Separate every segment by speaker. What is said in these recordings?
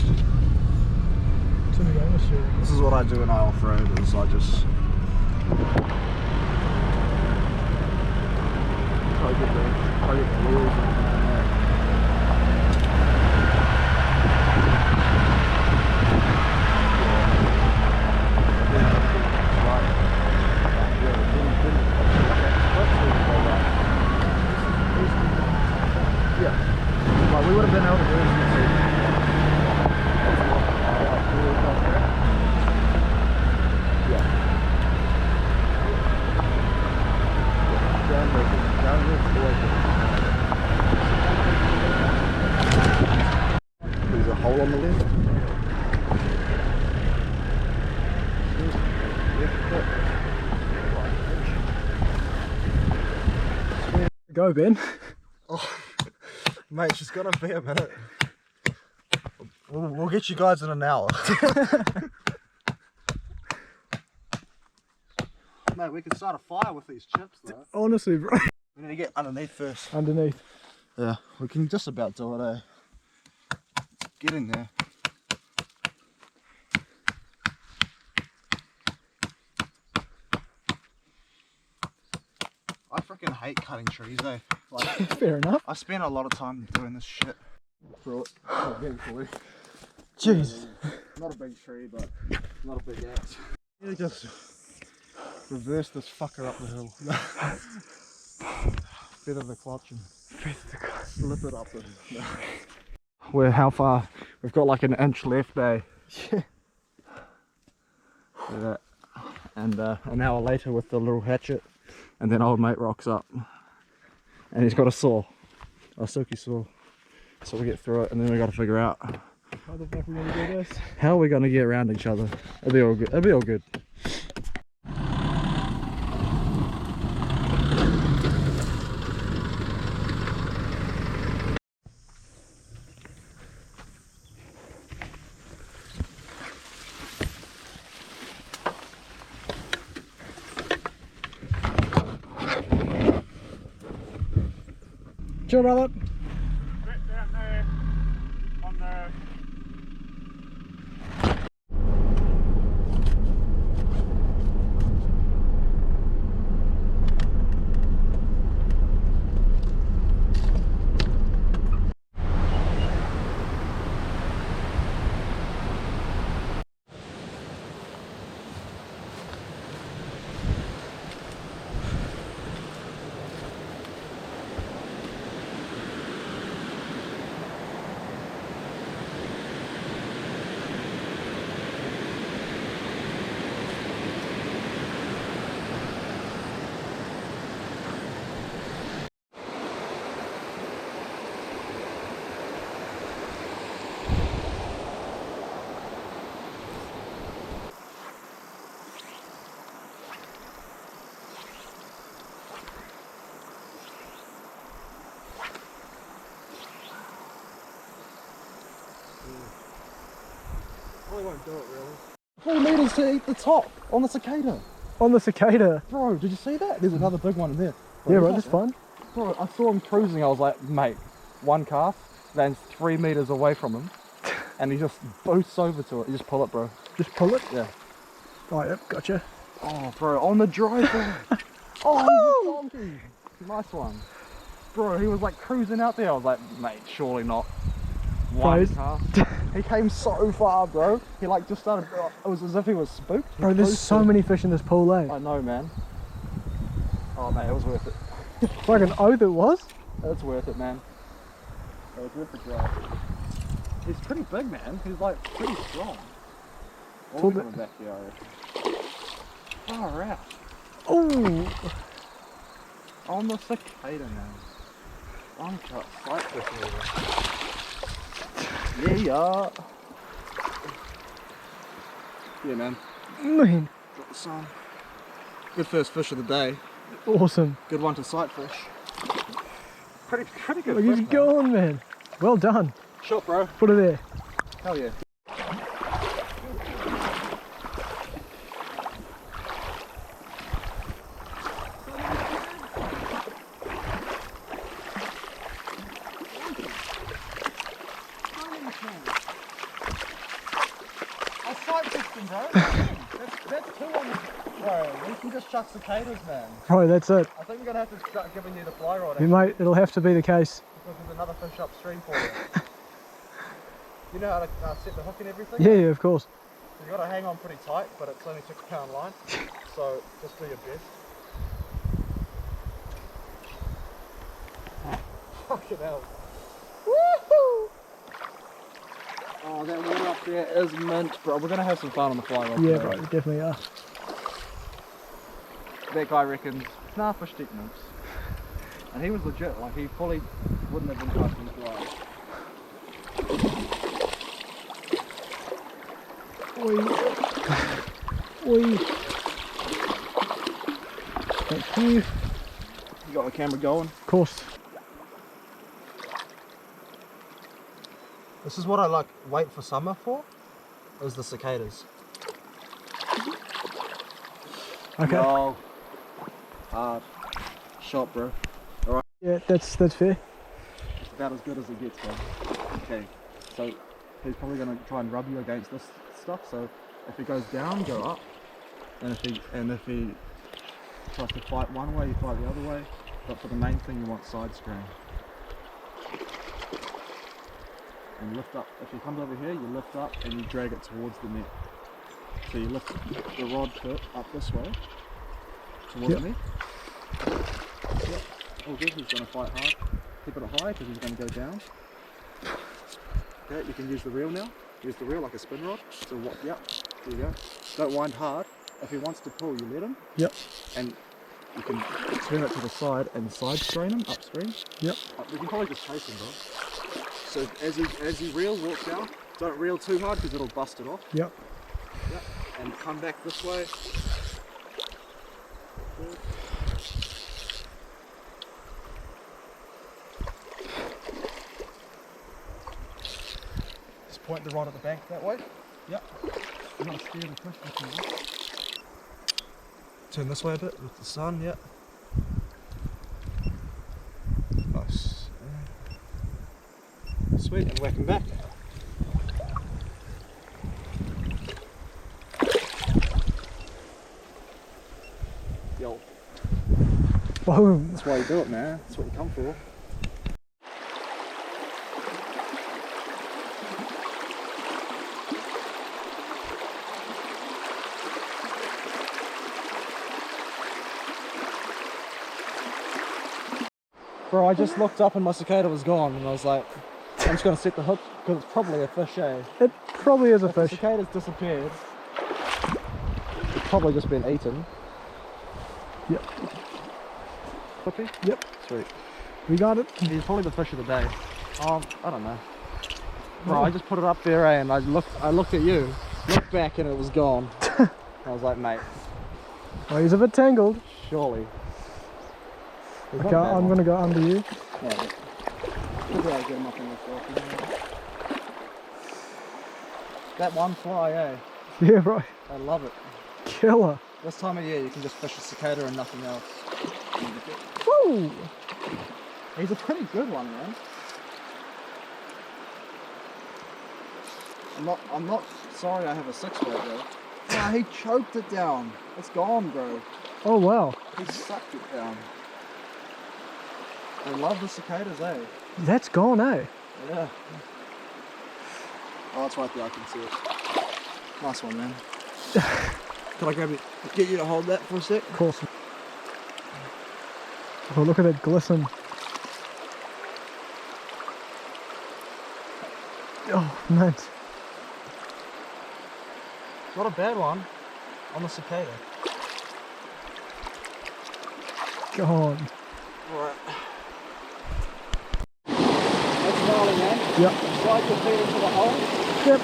Speaker 1: fast. This is what I do when I off-road, is I just try to get the wheels on there. Yeah, like we would have been able to do this. There's a hole on the left.
Speaker 2: Go, Ben.
Speaker 1: Oh, mate, it's just gonna be a minute. We'll get you guys in an hour. Mate, we can start a fire with these chips though.
Speaker 2: Honestly, bro.
Speaker 1: We need to get underneath first.
Speaker 2: Underneath.
Speaker 1: Yeah, we can just about do it, eh? Get in there. I freaking hate cutting trees, eh? Like,
Speaker 2: fair enough.
Speaker 1: I spend a lot of time doing this shit. Through it. Eventually.
Speaker 2: Jeez.
Speaker 1: Not a big tree, but not a big axe. You just reverse this fucker up the hill. Feather the clutch and slip it up the hill. We're how far? We've got like an inch left, eh?
Speaker 2: Yeah.
Speaker 1: Yeah. And an hour later with the little hatchet, and then old mate rocks up. And he's got a saw. A silky saw. So we get through it, and then we got to figure out
Speaker 2: How the fuck are we gonna do this?
Speaker 1: how are we gonna get around each other. It'll be all good. It'll be all good.
Speaker 2: Chill, brother.
Speaker 3: Right down there on the
Speaker 1: Probably won't do it really. 4 meters to eat the top on the cicada.
Speaker 2: On the cicada.
Speaker 1: Bro, did you see that? There's another big one in there.
Speaker 2: Yeah, right, that's fun.
Speaker 1: Bro, I saw him cruising. I was like, mate, one cast, lands 3 meters away from him, and he just boosts over to it. You just pull it, bro.
Speaker 2: Just pull it?
Speaker 1: Yeah.
Speaker 2: Oh, yep, gotcha.
Speaker 1: Oh, bro, on the driveway. Oh, he's a donkey. Nice one. Bro, he was like cruising out there. I was like, mate, surely not. One cast. He came so far, bro. He like just started, it was as if he was spooked.
Speaker 2: Bro, there's so many fish in this pool, eh?
Speaker 1: I know, man. Oh, mate, it was worth it.
Speaker 2: Fucking oath it was.
Speaker 1: It's worth it, man. It was worth the drive. He's pretty big, man. He's like pretty strong. All in the backyard. Far out.
Speaker 2: Oh!
Speaker 1: On the cicada, man. I'm cut sight fish. Yeah. Yeah, man.
Speaker 2: Man,
Speaker 1: Got the sun. Good first fish of the day.
Speaker 2: awesome.
Speaker 1: Good one to sight fish. Pretty good.
Speaker 2: Look,
Speaker 1: fish,
Speaker 2: he's going, man. Well done.
Speaker 1: Shot, bro.
Speaker 2: Put it there.
Speaker 1: Hell yeah. interesting, bro. That's two on the... Bro, we can just chuck cicadas, man.
Speaker 2: Bro, that's it.
Speaker 1: I think we're going to have to start giving you the fly rod.
Speaker 2: You mate, it'll have to be the case.
Speaker 1: Because there's another fish upstream for you. You know how to set the hook and everything?
Speaker 2: Yeah, yeah, of course.
Speaker 1: So you got to hang on pretty tight, but it's only 6-pound line. So just do your best. Fucking hell. Woohoo! Oh, that water up there is mint, bro. We're going to have some fun on the fly rod.
Speaker 2: Yeah, bro, we definitely are.
Speaker 1: That guy reckons, nah, fish stick nymphs. And he was legit, like he fully wouldn't have been casting flies.
Speaker 2: Oi. Oi. Thank you.
Speaker 1: You got the camera going?
Speaker 2: Of course.
Speaker 1: This is what I like wait for summer for, is the cicadas.
Speaker 2: Okay.
Speaker 1: No. Hard. Shot, bro. Alright.
Speaker 2: Yeah, that's fair.
Speaker 1: It's about as good as it gets, bro. Okay. So he's probably gonna try and rub you against this stuff, so if he goes down, go up. And if he tries to fight one way, you fight the other way. But for the main thing you want side screen. And lift up. If he comes over here, you lift up and you drag it towards the net. So you lift the rod tip up this way towards me. Yep. All good. He's going to fight hard. Keep it high because he's going to go down. Okay, you can use the reel now. Use the reel like a spin rod. So what? Yep. There you go. Don't wind hard. If he wants to pull, you let him.
Speaker 2: Yep.
Speaker 1: And you can turn it to the side and side strain him upstream.
Speaker 2: Yep.
Speaker 1: You can probably just chase him, bro. So as he reels, walk down. Don't reel too hard because it'll bust it off.
Speaker 2: Yep.
Speaker 1: Yep. And come back this way. Good. Just point the rod at the bank that way. Yep. You want to steer the fish with the rod. Turn this way a bit with the sun. Yep. Nice. Sweet, and whack him back. Yo.
Speaker 2: Boom.
Speaker 1: That's why you do it, man. That's what you come for. Bro, I just looked up and my cicada was gone, and I was like, I'm just going to set the hook, because it's probably a fish, eh?
Speaker 2: It probably is a
Speaker 1: If the
Speaker 2: fish.
Speaker 1: cicada's disappeared, it's probably just been eaten.
Speaker 2: Yep.
Speaker 1: Clippy?
Speaker 2: Yep.
Speaker 1: Sweet.
Speaker 2: We got it.
Speaker 1: He's probably the fish of the day. I don't know. Bro, I just put it up there, eh, and I looked at you, looked back, and it was gone. I was like, mate,
Speaker 2: Oh, he's a bit tangled.
Speaker 1: surely. There's
Speaker 2: Okay,
Speaker 1: not that
Speaker 2: I'm
Speaker 1: one.
Speaker 2: gonna go under you.
Speaker 1: Yeah, maybe I'll get him up in this rock. That one fly, eh?
Speaker 2: Yeah, bro.
Speaker 1: I love it.
Speaker 2: Killer.
Speaker 1: This time of year, you can just fish a cicada and nothing else.
Speaker 2: Woo!
Speaker 1: He's a pretty good one, man. I'm not sorry I have a 6-weight though. Nah, he choked it down. It's gone, bro.
Speaker 2: Oh, wow.
Speaker 1: He sucked it down. I love the cicadas, eh?
Speaker 2: That's gone, eh?
Speaker 1: Yeah. Oh, it's right there, I can see it. Nice one, man. Can I grab it? Get you to hold that for a sec?
Speaker 2: Of course. Oh, look at that glisten. Oh, man.
Speaker 1: Not a bad one on the cicada.
Speaker 2: God.
Speaker 1: Alright. That's gnarly, man.
Speaker 2: Yep.
Speaker 1: Slide your feet into the hole.
Speaker 2: Yep.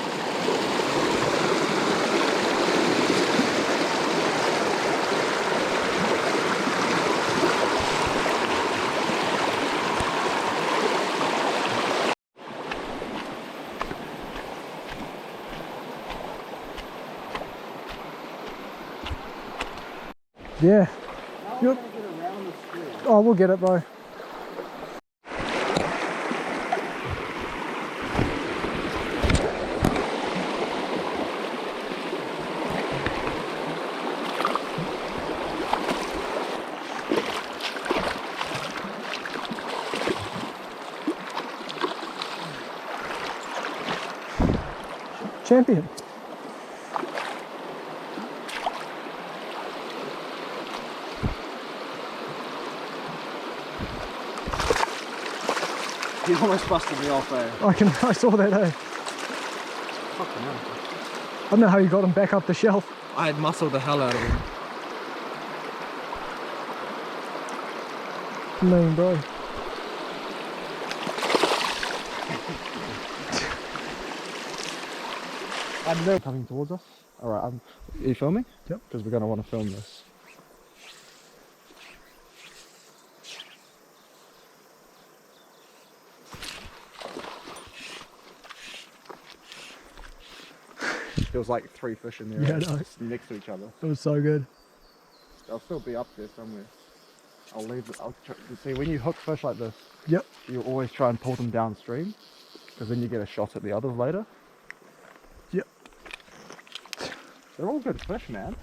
Speaker 2: Yeah.
Speaker 1: Now
Speaker 2: Yep.
Speaker 1: we're going to get around the screw.
Speaker 2: Oh, we'll get it, bro. champion.
Speaker 1: He almost busted me off, eh?
Speaker 2: I saw that, eh?
Speaker 1: Fucking hell.
Speaker 2: I don't know how you got him back up the shelf.
Speaker 1: I had muscled the hell out of him.
Speaker 2: Mean, bro.
Speaker 1: I know coming towards us. Alright, are you filming?
Speaker 2: Yep.
Speaker 1: Because we're going to want to film this. There was like 3 fish in there,
Speaker 2: Yeah,
Speaker 1: right?
Speaker 2: I know.
Speaker 1: Just next to each other.
Speaker 2: It was so good.
Speaker 1: They'll still be up there somewhere. I'll leave it. See, when you hook fish like this,
Speaker 2: Yep.
Speaker 1: you always try and pull them downstream, because then you get a shot at the others later.
Speaker 2: Yep.
Speaker 1: They're all good fish, man.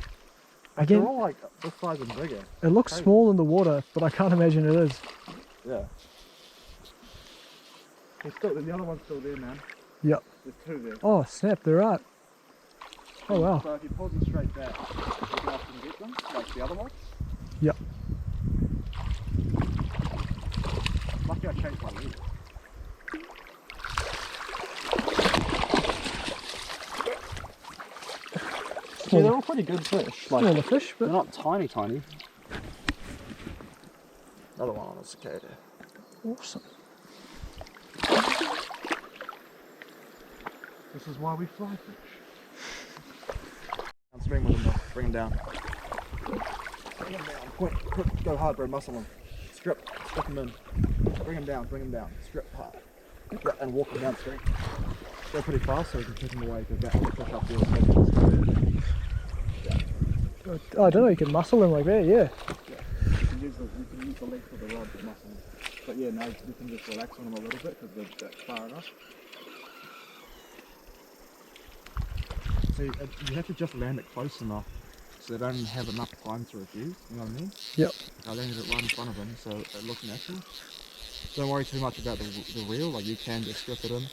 Speaker 2: Again,
Speaker 1: They're all like this size and bigger.
Speaker 2: it looks
Speaker 1: Crazy.
Speaker 2: small in the water, but I can't imagine it is.
Speaker 1: Yeah. The other one's still there, man.
Speaker 2: Yep.
Speaker 1: There's 2 there.
Speaker 2: Oh, snap, they're right. Oh, wow.
Speaker 1: So if you pull them straight back, you can often get them, like the other ones.
Speaker 2: Yep.
Speaker 1: Lucky I changed my lead. Yeah, they're all pretty good fish. Like,
Speaker 2: Smaller fish,
Speaker 1: they're
Speaker 2: but
Speaker 1: not tiny. Another one on a cicada.
Speaker 2: awesome.
Speaker 1: This is why we fly fish. Downstream with them though. Bring them down. Bring them down. Quick. Go hard, bro. Muscle them. Strip them in. Bring them down. Strip hard. And walk them downstream. Go pretty fast so we can keep them away because that fish up there is
Speaker 2: Oh, I don't know, you can muscle them like that, yeah.
Speaker 1: You can use the length of the rod to muscle them. But yeah, now you can just relax on them a little bit because they're far enough. So you have to just land it close enough so they don't have enough time to refuse, you know what I mean?
Speaker 2: Yep.
Speaker 1: I landed it right in front of him so it looked natural. Don't worry too much about the reel, like you can just strip it in.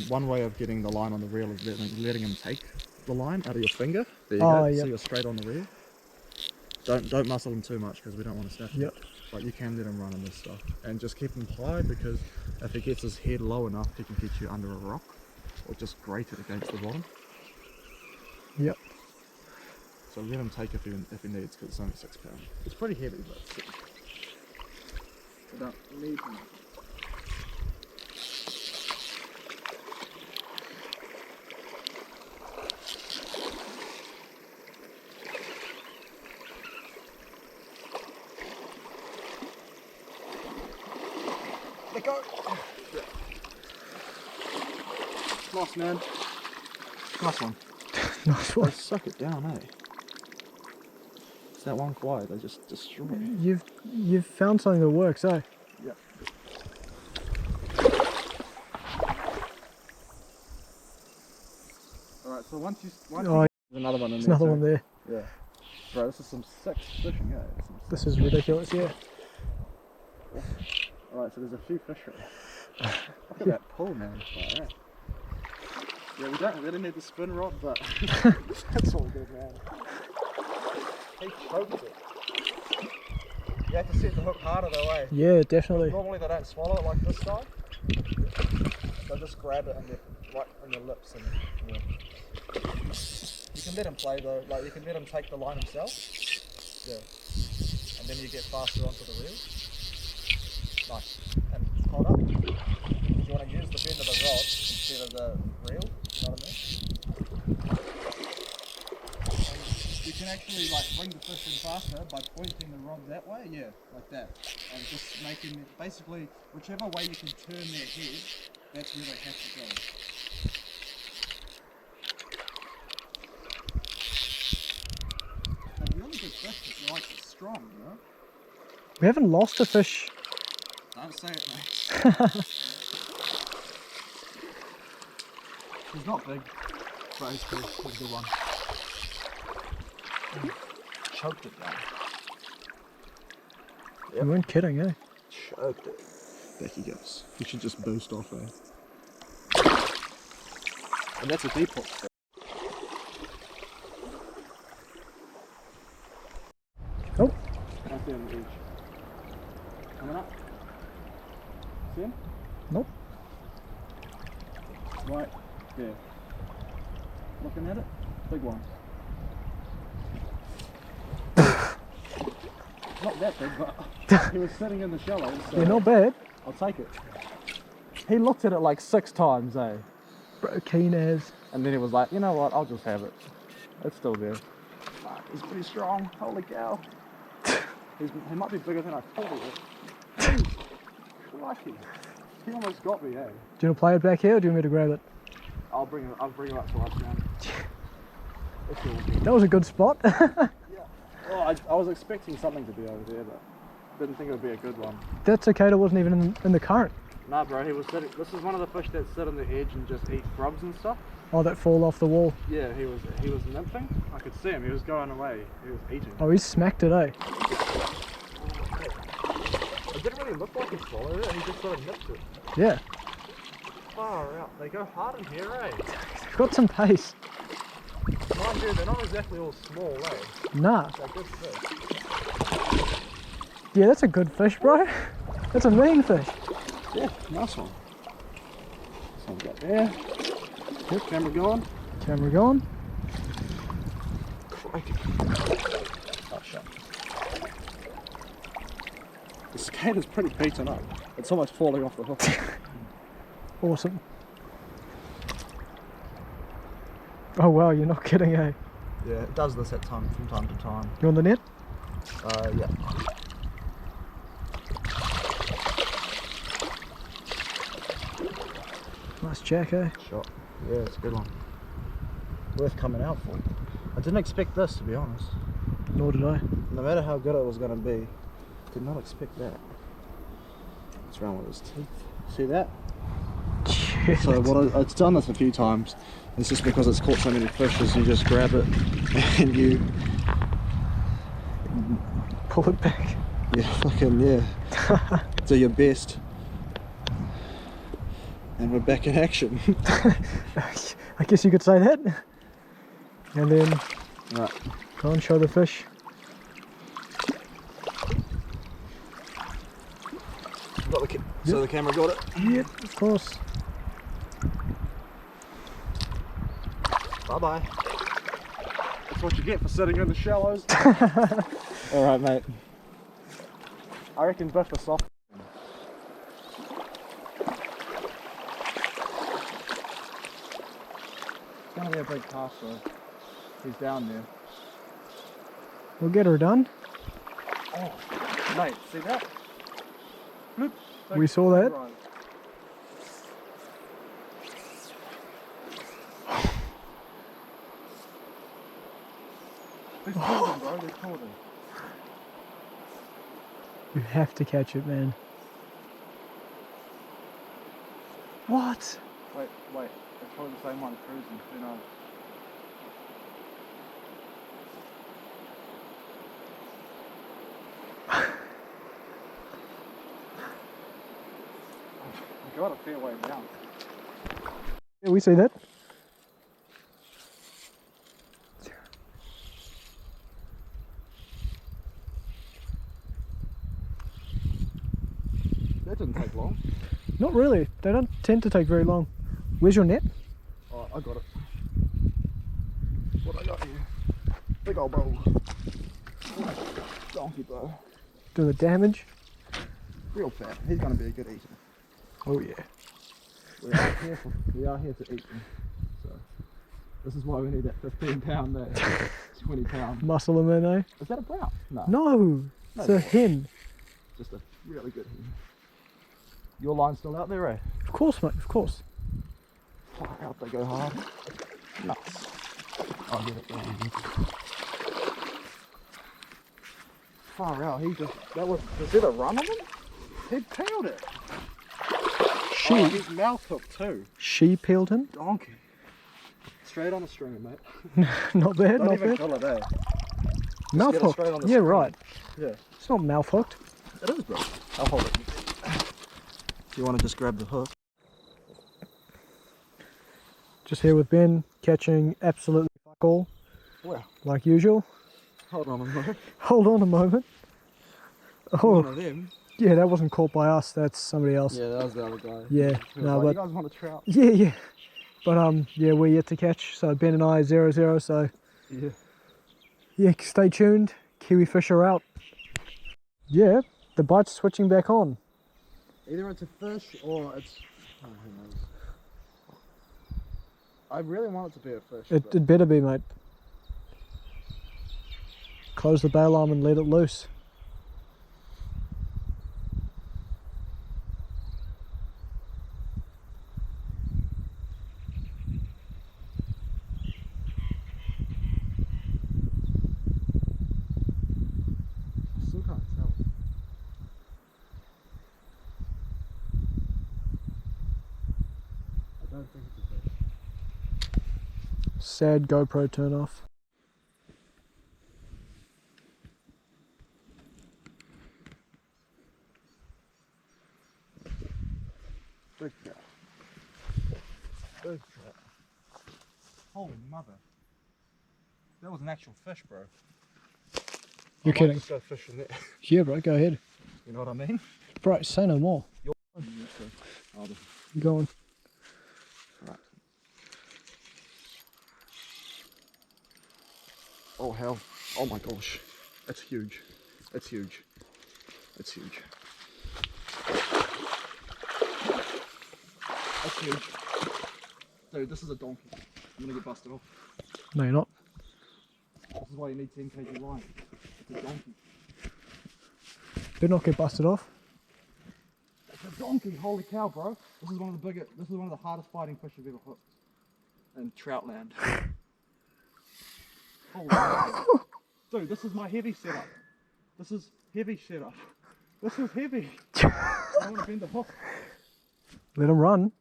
Speaker 1: One way of getting the line on the reel is letting him take the line out of your finger. There you go,
Speaker 2: Yep.
Speaker 1: so you're straight on the reel. Don't muscle him too much because we don't want to snap him.
Speaker 2: Yep.
Speaker 1: But you can let him run on this stuff. And just keep him high because if he gets his head low enough, he can get you under a rock or just grate it against the bottom.
Speaker 2: Yep.
Speaker 1: So let him take if he needs because it's only 6 pounds. It's pretty heavy, but you don't need him. Let go. Yeah. Nice, man. Nice one.
Speaker 2: Nice
Speaker 1: They
Speaker 2: one.
Speaker 1: suck it down, eh? It's that one fly, they just destroy it.
Speaker 2: You've found something that works, eh?
Speaker 1: Yep. Alright, so once
Speaker 2: Oh,
Speaker 1: there's another one in
Speaker 2: there's
Speaker 1: there.
Speaker 2: another
Speaker 1: too.
Speaker 2: one there.
Speaker 1: Yeah. Bro, this is some sick fishing, eh?
Speaker 2: This is ridiculous, yeah.
Speaker 1: Alright, so there's a few fish here. Look at that pull, man. Like that. Yeah, we don't really need the spin rod, but that's all good, man. He choked it. You have to set the hook harder though, eh?
Speaker 2: Yeah, definitely.
Speaker 1: Normally they don't swallow it like this side. They'll just grab it right in their lips and yeah. You can let him play though, like you can let him take the line himself. Yeah. And then you get faster onto the reel. Nice. And hold up. You want to use the bend of the rod instead of the reel, you know what I mean? And you can actually like bring the fish in faster by pointing the rod that way, yeah, like that. And just making it, basically, whichever way you can turn their head, that's where they have to go. They're really good fish, they're like strong, you know?
Speaker 2: We haven't lost a fish.
Speaker 1: Don't say it, mate. He's not big, but he's cool. He's a good one. Choked it down.
Speaker 2: You weren't kidding, eh?
Speaker 1: Choked it. Back he goes. He should just boost off, eh? And that's a deep hook.
Speaker 2: Oh,
Speaker 1: Right there on the edge. Coming up. See him?
Speaker 2: nope.
Speaker 1: Right there. Looking at it? Big one. Not that big, but he was sitting in the shallows, so
Speaker 2: Yeah, not bad.
Speaker 1: I'll take it. He looked at it like 6 times, eh?
Speaker 2: Bro, keen as.
Speaker 1: And then he was like, you know what, I'll just have it. It's still there. Fuck, he's pretty strong. Holy cow. He might be bigger than I thought he was. Crikey. He almost got me, eh?
Speaker 2: Do you want to play it back here or do you want me to grab it?
Speaker 1: I'll bring him up to last round.
Speaker 2: That was a good spot.
Speaker 1: Well, I was expecting something to be over there, but didn't think it would be a good one.
Speaker 2: That cicada wasn't even in the current.
Speaker 1: Nah, bro, he was sitting. This is one of the fish that sit on the edge and just eat grubs and stuff.
Speaker 2: Oh, that fall off the wall.
Speaker 1: Yeah, he was nymphing. I could see him. He was going away. He was eating.
Speaker 2: Oh, he smacked it, eh?
Speaker 1: It didn't really look like he swallowed it. He just sort of nipped it.
Speaker 2: Yeah.
Speaker 1: Far out. They go hard in here, eh?
Speaker 2: Got some pace.
Speaker 1: Mind you, they're not exactly all small, eh?
Speaker 2: Nah.
Speaker 1: They're good fish.
Speaker 2: Yeah, that's a good fish, bro. That's a mean fish.
Speaker 1: Yeah, nice one. This one's up there. Yep, camera going.
Speaker 2: Camera going.
Speaker 1: Crikey. Oh, shit. The cicada's pretty beaten up. It's almost falling off the hook.
Speaker 2: Awesome. Oh wow, you're not kidding, eh?
Speaker 1: Yeah, it does this from time to time.
Speaker 2: You on the net?
Speaker 1: Yeah.
Speaker 2: Nice jack, eh?
Speaker 1: Shot. Yeah, it's a good one. Worth coming out for. I didn't expect this, to be honest.
Speaker 2: Nor did I.
Speaker 1: No matter how good it was going to be, did not expect that. What's wrong with his teeth? See that?
Speaker 2: Shit.
Speaker 1: So it's done this a few times. It's just because it's caught so many fish, is you just grab it and you
Speaker 2: Pull it back.
Speaker 1: do your best. And we're back in action.
Speaker 2: I guess you could say that. And then
Speaker 1: Right.
Speaker 2: go and show the fish.
Speaker 1: Got the so the camera got it?
Speaker 2: Yep, of course.
Speaker 1: Bye bye. That's what you get for sitting in the shallows. Alright, mate. I reckon Biff is soft. It's gonna be a big cast, so he's down there.
Speaker 2: We'll get her done.
Speaker 1: Oh, mate, see that? Bloop.
Speaker 2: We saw that.
Speaker 1: Right. They've caught him, bro. They've caught him.
Speaker 2: You have to catch it, man. What?
Speaker 1: Wait. It's probably the same one cruising. Who knows? I got a fair way down.
Speaker 2: Yeah, we see that.
Speaker 1: That didn't take long.
Speaker 2: Not really. They don't tend to take very long. Where's your net?
Speaker 1: Oh, I got it. What I got here? Big old bowl. Donkey bro.
Speaker 2: Do the damage.
Speaker 1: Real fat. He's gonna be a good eater.
Speaker 2: Oh yeah.
Speaker 1: We are here to eat them. So this is why we need that 15 pound there. 20 pound.
Speaker 2: Muscle them in, eh?
Speaker 1: Is that a brown? No.
Speaker 2: No, it's a hen.
Speaker 1: Just a really good hen. Your line's still out there, eh?
Speaker 2: Of course, mate, of course.
Speaker 1: Far out, they go hard. Nuts. I'll get it down. Far out, was it a run on him? He peeled it. His mouth hook too.
Speaker 2: She peeled him?
Speaker 1: Donkey. Straight on the stringer, mate.
Speaker 2: Not bad,
Speaker 1: Don't
Speaker 2: not
Speaker 1: even
Speaker 2: bad.
Speaker 1: kill it, eh?
Speaker 2: Mouth
Speaker 1: get it straight on
Speaker 2: hooked.
Speaker 1: the
Speaker 2: Yeah,
Speaker 1: string.
Speaker 2: right.
Speaker 1: Yeah.
Speaker 2: It's not mouth hooked.
Speaker 1: It is, bro. I'll hold it. You want to just grab the hook?
Speaker 2: Just here with Ben, catching absolutely fuck all,
Speaker 1: Well,
Speaker 2: like usual.
Speaker 1: hold on a moment.
Speaker 2: Hold on a moment.
Speaker 1: One
Speaker 2: Oh,
Speaker 1: of them.
Speaker 2: yeah, that wasn't caught by us, that's somebody else.
Speaker 1: Yeah, that was the other guy.
Speaker 2: Yeah,
Speaker 1: He was
Speaker 2: no,
Speaker 1: like,
Speaker 2: but
Speaker 1: you guys want a trout?
Speaker 2: yeah. But yeah, we're yet to catch, so Ben and I 0-0, so
Speaker 1: Yeah.
Speaker 2: yeah, stay tuned. Kiwi Fisher out. Yeah, the bite's switching back on.
Speaker 1: Either it's a fish or it's... Oh, who knows? I really want it to be a fish.
Speaker 2: It better be, mate. Close the bail arm and let it loose.
Speaker 1: I still can't tell. I don't think it's a fish.
Speaker 2: Sad GoPro turn off.
Speaker 1: Big trout. Big trout. Holy mother. That was an actual fish, bro.
Speaker 2: You're kidding.
Speaker 1: Just go fishing there.
Speaker 2: Yeah, bro, go ahead.
Speaker 1: You know what I mean?
Speaker 2: Bro, say no more. Go on.
Speaker 1: Right. Oh hell. Oh my gosh. That's huge. It's huge. It's huge. That's huge. Dude, this is a donkey. I'm gonna get busted off.
Speaker 2: No, you're not.
Speaker 1: This is why you need 10 kg line. It's a donkey.
Speaker 2: Better not get busted off.
Speaker 1: It's a donkey, holy cow, bro. This is one of the biggest, this is one of the hardest fighting fish I've ever hooked. In trout land. Holy cow. Dude, this is my heavy setup. This is heavy setup. This is heavy. I want to bend the hook.
Speaker 2: Let him run.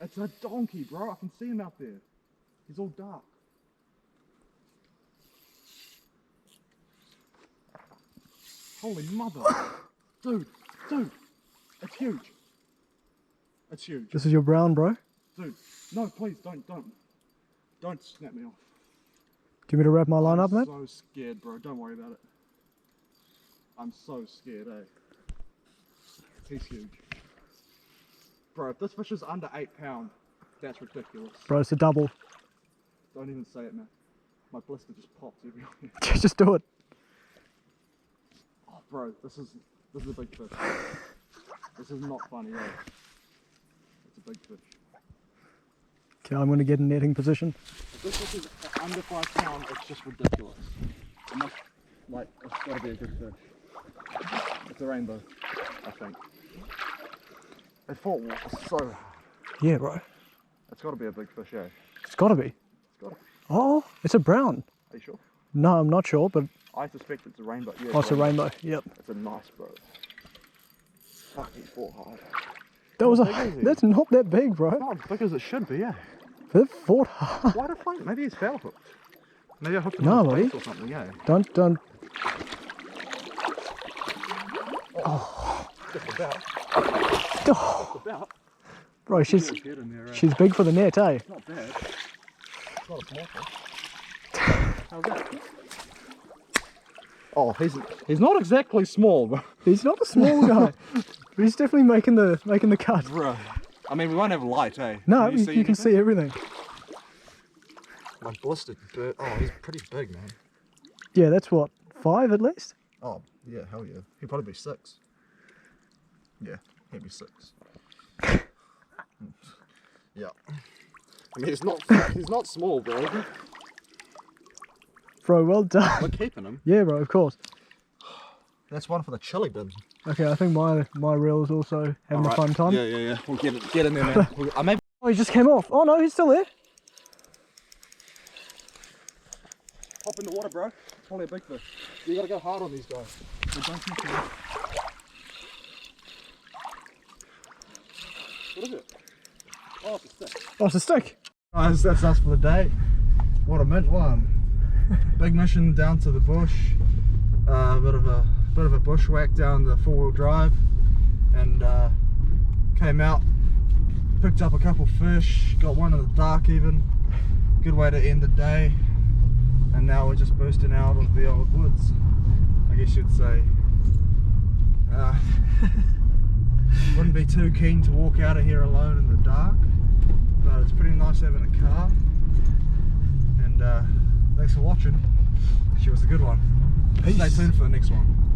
Speaker 1: It's a donkey, bro. I can see him out there. He's all dark. Holy mother. Dude, it's huge. It's huge.
Speaker 2: This is your brown, bro.
Speaker 1: Dude, no, please don't snap me off.
Speaker 2: Do you want me to wrap my line up,
Speaker 1: I'm
Speaker 2: mate?
Speaker 1: so scared, bro. Don't worry about it. I'm so scared, eh? He's huge. Bro, if this fish is under 8 pounds, that's ridiculous.
Speaker 2: Bro, it's a double.
Speaker 1: Don't even say it, man. My blister just popped everywhere.
Speaker 2: Just do it.
Speaker 1: Oh, bro, this is a big fish. This is not funny, eh? It's a big fish.
Speaker 2: Okay, I'm going to get in netting position.
Speaker 1: If this fish is under 5 pounds, it's just ridiculous. It must, like, it's got to be a good fish. It's a rainbow, I think. They fought water so hard.
Speaker 2: Yeah, bro.
Speaker 1: It's got to be a big fish, eh?
Speaker 2: It's got to be.
Speaker 1: It's got to be.
Speaker 2: Oh, it's a brown.
Speaker 1: Are you sure?
Speaker 2: No, I'm not sure, but...
Speaker 1: I suspect it's a rainbow. Yeah,
Speaker 2: Oh, it's a rainbow. Yep.
Speaker 1: It's a nice, bro. Fuck, he fought hard.
Speaker 2: That was
Speaker 1: How
Speaker 2: a...
Speaker 1: big is he?
Speaker 2: That's not that big, bro.
Speaker 1: It's not as big as it should be, eh?
Speaker 2: They fought hard.
Speaker 1: Why the fuck? Maybe he's foul hooked. Maybe I hooked him
Speaker 2: No,
Speaker 1: on
Speaker 2: buddy.
Speaker 1: his face or something, yeah.
Speaker 2: Don't...
Speaker 1: Just about.
Speaker 2: Oh,
Speaker 1: Just about.
Speaker 2: bro, she's
Speaker 1: Get in there,
Speaker 2: she's big for the net, eh?
Speaker 1: It's not bad. It's not a small fish. How's that? Oh, he's not exactly small, bro.
Speaker 2: He's not a small guy. But he's definitely making the cut.
Speaker 1: Bro. I mean, we won't have light, eh?
Speaker 2: No,
Speaker 1: Can
Speaker 2: you can
Speaker 1: anything?
Speaker 2: see everything.
Speaker 1: My blistered bird. Oh, he's pretty big, man.
Speaker 2: Yeah, that's what, 5 at least?
Speaker 1: Oh, yeah, hell yeah. He'd probably be 6. Yeah, he'd be 6. Yeah. I mean, he's not small, bro.
Speaker 2: Bro, well done.
Speaker 1: We're keeping him.
Speaker 2: Yeah, bro, of course.
Speaker 1: That's one for the chili bin.
Speaker 2: Okay, I think my reel is also having a fun time.
Speaker 1: Yeah. We'll get in there, man. I maybe.
Speaker 2: Oh, he just came off. Oh no, he's still there.
Speaker 1: Hop in the water, bro. It's probably a big fish. You gotta go hard on these guys. They don't think you. What is it? Oh, it's a stick.
Speaker 2: Oh, it's a stick.
Speaker 1: Guys, that's us for the day. What a mint one. Big mission down to the bush. A bit of a bushwhack down the 4-wheel drive, and came out Picked up a couple fish, got one in the dark even. Good way to end the day. And now we're just boosting out of the old woods, I guess you'd say. Wouldn't be too keen to walk out of here alone in the dark, but it's pretty nice having a car. And thanks for watching. She was a good one.
Speaker 2: Peace.
Speaker 1: Stay tuned for the next one.